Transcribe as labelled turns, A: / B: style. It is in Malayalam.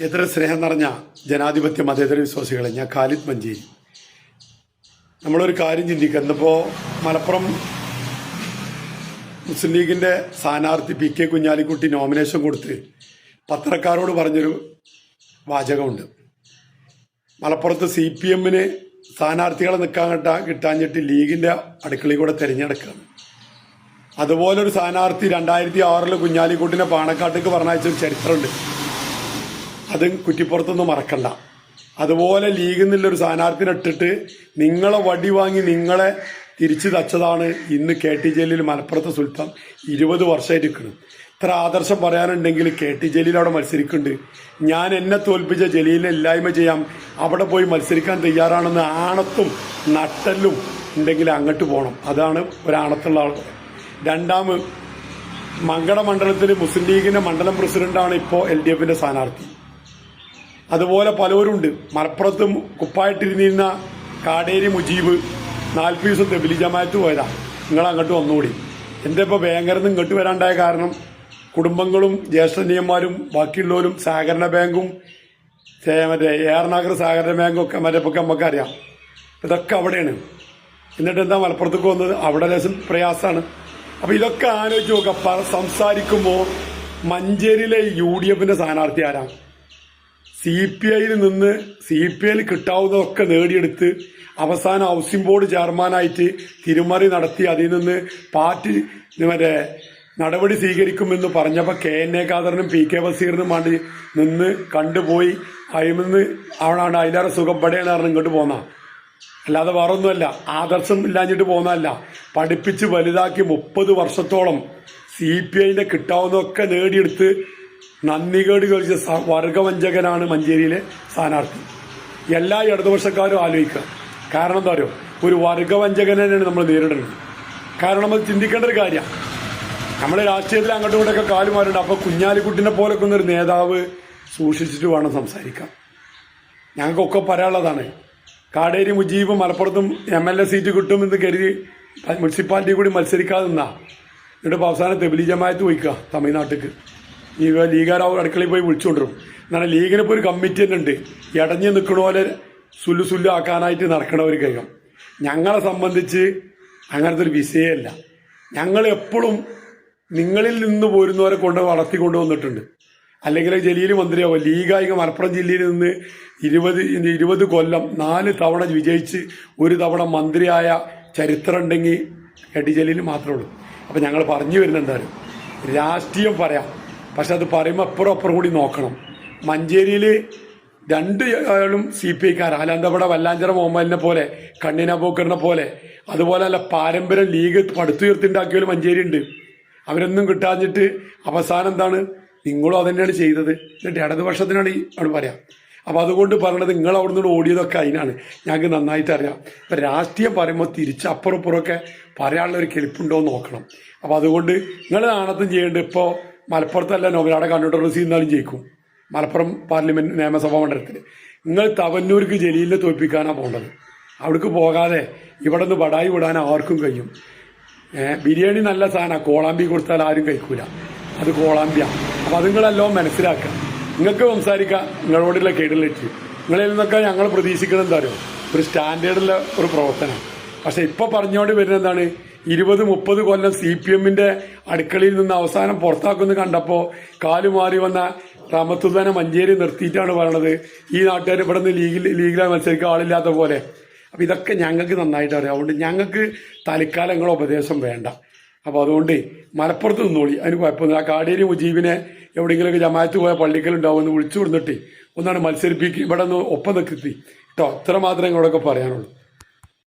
A: എത്ര സ്നേഹം നിറഞ്ഞ ജനാധിപത്യ മതേതര വിശ്വാസികളെ, ഞാൻ ഖാലിദ് മഞ്ചേരി. നമ്മളൊരു കാര്യം ചിന്തിക്കുക. ഇന്നിപ്പോൾ മലപ്പുറം മുസ്ലിം ലീഗിന്റെ സ്ഥാനാർത്ഥി പി കെ കുഞ്ഞാലിക്കുട്ടി നോമിനേഷൻ കൊടുത്ത് പത്രക്കാരോട് പറഞ്ഞൊരു വാചകമുണ്ട്. മലപ്പുറത്ത് CPM സ്ഥാനാർത്ഥികളെ കിട്ടാഞ്ഞിട്ട് ലീഗിന്റെ അടുക്കളയിൽ കൂടെ തെരഞ്ഞെടുക്കുകയാണ്. അതുപോലൊരു സ്ഥാനാർത്ഥി 2006 കുഞ്ഞാലിക്കുട്ടിനെ പാണക്കാട്ടേക്ക് പറഞ്ഞയച്ചൊരു ചരിത്രമുണ്ട്. അത് കുറ്റിപ്പുറത്തൊന്നും മറക്കണ്ട. അതുപോലെ ലീഗിൽ നിന്നുള്ളൊരു സ്ഥാനാർത്ഥിനെ ഇട്ടിട്ട് നിങ്ങളെ വടി വാങ്ങി നിങ്ങളെ തിരിച്ചു തച്ചതാണ് ഇന്ന് KT ജലീൽ മലപ്പുറത്തെ സുൽത്താൻ 20 വർഷമായിരിക്കണം. ഇത്ര ആദർശം പറയാനുണ്ടെങ്കിൽ KT ജലീൽ അവിടെ മത്സരിക്കുന്നുണ്ട്. ഞാൻ എന്നെ തോൽപ്പിച്ച ജലീലിനെ ഇല്ലായ്മ ചെയ്യാം, അവിടെ പോയി മത്സരിക്കാൻ തയ്യാറാണെന്ന് ആണത്തും നട്ടല്ലും ഉണ്ടെങ്കിൽ അങ്ങോട്ട് പോകണം. അതാണ് ഒരാണത്തുള്ള ആൾ. രണ്ടാമത്, മങ്കട മണ്ഡലത്തിൽ മുസ്ലിം ലീഗിന്റെ മണ്ഡലം പ്രസിഡന്റാണ് ഇപ്പോൾ LDF സ്ഥാനാർത്ഥി. അതുപോലെ പലരുണ്ട്. മലപ്പുറത്ത് കുപ്പായിട്ടിരുന്നിരുന്ന കാടേരി മുജീബ് 40 ദിവസം തെബിലി ജമാഅത്ത് പോയതാ. നിങ്ങൾ അങ്ങോട്ട് വന്നുകൂടി. എന്താ ഇപ്പോൾ ഭയങ്കരം ഇങ്ങോട്ട് വരാണ്ടായ കാരണം? കുടുംബങ്ങളും ജ്യേഷ്ഠന്യന്മാരും ബാക്കിയുള്ളവരും സഹകരണ ബാങ്കും മറ്റേ AR നഗർ സഹകരണ ബാങ്കും ഒക്കെ മറ്റേ നമുക്കറിയാം. ഇതൊക്കെ അവിടെയാണ്. എന്നിട്ട് എന്താ മലപ്പുറത്തേക്ക് വന്നത്? അവിടെ ലേശം പ്രയാസമാണ്. അപ്പൊ ഇതൊക്കെ ആലോചിച്ച് നോക്കുക. സംസാരിക്കുമ്പോൾ മഞ്ചേരിയിലെ UDF സ്ഥാനാർത്ഥി ആരാ? CPI നിന്ന് CPI കിട്ടാവുന്നതൊക്കെ നേടിയെടുത്ത് അവസാനം ഹൗസിംഗ് ബോർഡ് ചെയർമാനായിട്ട് തിരുമറി നടത്തി അതിൽ നിന്ന് പാർട്ടി മറ്റേ നടപടി സ്വീകരിക്കുമെന്ന് പറഞ്ഞപ്പോൾ KNA ഖാദറിനും PK ബഷീറിനും വേണ്ടി നിന്ന് കണ്ടുപോയി അയിമെന്ന് അവനാണ് അതിലേറെ സുഖം പടയാണ് പറഞ്ഞ് ഇങ്ങോട്ട് പോന്ന. അല്ലാതെ വേറൊന്നുമല്ല, ആദർശം ഇല്ലാഞ്ഞിട്ട് പോന്നതല്ല. പഠിപ്പിച്ച് വലുതാക്കി 30 വർഷത്തോളം CPI കിട്ടാവുന്നതൊക്കെ നേടിയെടുത്ത് നന്ദികേട് കളിച്ച വർഗവഞ്ചകനാണ് മഞ്ചേരിയിലെ സ്ഥാനാർത്ഥി. എല്ലാ ഇടതുപക്ഷക്കാരും ആലോചിക്കുക. കാരണം എന്താ പറയുക, ഒരു വർഗവഞ്ചകനെയാണ് നമ്മൾ നേരിടുന്നത്. കാരണം അത് ചിന്തിക്കേണ്ട ഒരു കാര്യമാണ്. നമ്മളെ രാഷ്ട്രീയത്തിൽ അങ്ങോട്ടും ഇങ്ങോട്ടൊക്കെ കാലുമാരുണ്ട്. അപ്പോൾ കുഞ്ഞാലിക്കുട്ടിനെ പോലൊക്കെ ഒന്നൊരു നേതാവ് സൂക്ഷിച്ചിട്ട് വേണം സംസാരിക്കാം. ഞങ്ങൾക്കൊക്കെ പറയാനുള്ളതാണ്. കാടേരി മുജീബ് മലപ്പുറത്തും MLA സീറ്റ് കിട്ടുമെന്ന് കരുതി മുനിസിപ്പാലിറ്റി കൂടി മത്സരിക്കാതെ നിന്നാ. എന്നിട്ട് അവസാനം തെബിലി ജമാഅത്ത് പോയിക്കുക തമിഴ്നാട്ടിലേക്ക്. ഈ ലീഗാരാവ് അടുക്കളയിൽ പോയി വിളിച്ചുകൊണ്ടിരും. എന്നാൽ ലീഗിനിപ്പോൾ ഒരു കമ്മിറ്റി തന്നെ ഉണ്ട്. ഇടഞ്ഞ് നിൽക്കണ പോലെ സുല്ലു ആക്കാനായിട്ട് നടക്കണവർ കഴിയും. ഞങ്ങളെ സംബന്ധിച്ച് അങ്ങനത്തെ ഒരു വിഷയമല്ല. ഞങ്ങൾ എപ്പോഴും നിങ്ങളിൽ നിന്ന് പോരുന്നവരെ വളർത്തിക്കൊണ്ടുവന്നിട്ടുണ്ട്. അല്ലെങ്കിൽ ജലീൽ മന്ത്രിയാവും. ലീഗായിക മലപ്പുറം ജില്ലയിൽ നിന്ന് 20 കൊല്ലം 4 തവണ വിജയിച്ച് 1 തവണ മന്ത്രിയായ ചരിത്രം ഉണ്ടെങ്കിൽ KT ജലീൽ മാത്രമേ ഉള്ളൂ. അപ്പം ഞങ്ങൾ പറഞ്ഞു വരുന്നുണ്ടായിരുന്നു, രാഷ്ട്രീയം പറയാം, പക്ഷെ അത് പറയുമ്പോൾ അപ്പുറം കൂടി നോക്കണം. മഞ്ചേരിയിൽ 2 ആളും CPIക്കാർ. അല്ലാന്തവിടെ വല്ലാഞ്ചിറ മുഹമ്മദിനെ പോലെ, കണ്ണിന പോക്കറിനെ പോലെ, അതുപോലെ അല്ല പാരമ്പര്യം ലീഗ് പടുത്തുയർത്തിണ്ടാക്കിയാലും മഞ്ചേരി ഉണ്ട്. അവരൊന്നും കിട്ടാഞ്ഞിട്ട് അവസാനം എന്താണ്? നിങ്ങളും അതന്നെയാണ് ചെയ്തത്. എന്നിട്ട് ഇടതുപക്ഷത്തിനാണ് അവിടെ പറയാം. അപ്പം അതുകൊണ്ട് പറയണത് നിങ്ങൾ അവിടെ നിന്ന് ഓടിയതൊക്കെ അതിനാണ്. ഞങ്ങൾക്ക് നന്നായിട്ട് അറിയാം. ഇപ്പം രാഷ്ട്രീയം പറയുമ്പോൾ തിരിച്ച് അപ്പുറപ്പുറമൊക്കെ പറയാനുള്ള ഒരു കെൽപ്പുണ്ടോ എന്ന് നോക്കണം. അപ്പം അതുകൊണ്ട് നിങ്ങൾ നാണത്തും ചെയ്യേണ്ടത്. ഇപ്പോൾ മലപ്പുറത്തല്ല നോവലാടെ കണ്ണൂട്ടർ എന്നാലും ജയിക്കും. മലപ്പുറം പാർലമെന്റ് നിയമസഭാ മണ്ഡലത്തിൽ നിങ്ങൾ തവന്നൂർക്ക് ജലീലിനെ തോൽപ്പിക്കാനാണ് പോകേണ്ടത്. അവിടേക്ക് പോകാതെ ഇവിടെ നിന്ന് ബടായി വിടാൻ ആർക്കും കഴിയും. ബിരിയാണി നല്ല സാധനമാണ്. കോളാമ്പി കൊടുത്താൽ ആരും കഴിക്കൂല. അത് കോളാമ്പിയാണ്. അപ്പം അത് നിങ്ങളെല്ലാം മനസ്സിലാക്കുക. നിങ്ങൾക്ക് സംസാരിക്കാം നിങ്ങളോടുള്ള കേടിലേക്ക്. നിങ്ങളിൽ നിന്നൊക്കെ ഞങ്ങൾ പ്രതീക്ഷിക്കുന്നത് എന്താ പറയുക, ഒരു സ്റ്റാൻഡേർഡുള്ള ഒരു പ്രവർത്തനം. പക്ഷെ ഇപ്പൊ പറഞ്ഞുകൊണ്ട് വരുന്നത് എന്താണ്? 20-30 കൊല്ലം CPM അടുക്കളയിൽ നിന്ന് അവസാനം പുറത്താക്കുമെന്ന് കണ്ടപ്പോൾ കാലുമാറി വന്ന റഹ്മത്തുള്ളാനെ മഞ്ചേരി നിർത്തിയിട്ടാണ് പറയണത് ഈ നാട്ടുകാർ ഇവിടെ നിന്ന് ലീഗിലായി മത്സരിക്കാൻ ആളില്ലാത്ത പോലെ. അപ്പം ഇതൊക്കെ ഞങ്ങൾക്ക് നന്നായിട്ട് അറിയാം. അതുകൊണ്ട് ഞങ്ങൾക്ക് തൽക്കാലങ്ങളോ ഉപദേശം വേണ്ട. അപ്പോൾ അതുകൊണ്ട് മലപ്പുറത്ത് നിന്നോളി, അതിന് കുഴപ്പമൊന്നും. ആ കാടേരി മുജീബിനെ എവിടെയെങ്കിലുമൊക്കെ ജമാഅത്ത് പോയ പള്ളിക്കലുണ്ടാവും എന്ന് വിളിച്ചു കൊടുത്തിട്ട് ഒന്നാണ് മത്സരിപ്പിക്കുക. ഇവിടെ നിന്ന് ഒപ്പം നിൽക്കി കേട്ടോ. ഇത്ര മാത്രമേ നിങ്ങളോടൊക്കെ പറയാനുള്ളൂ.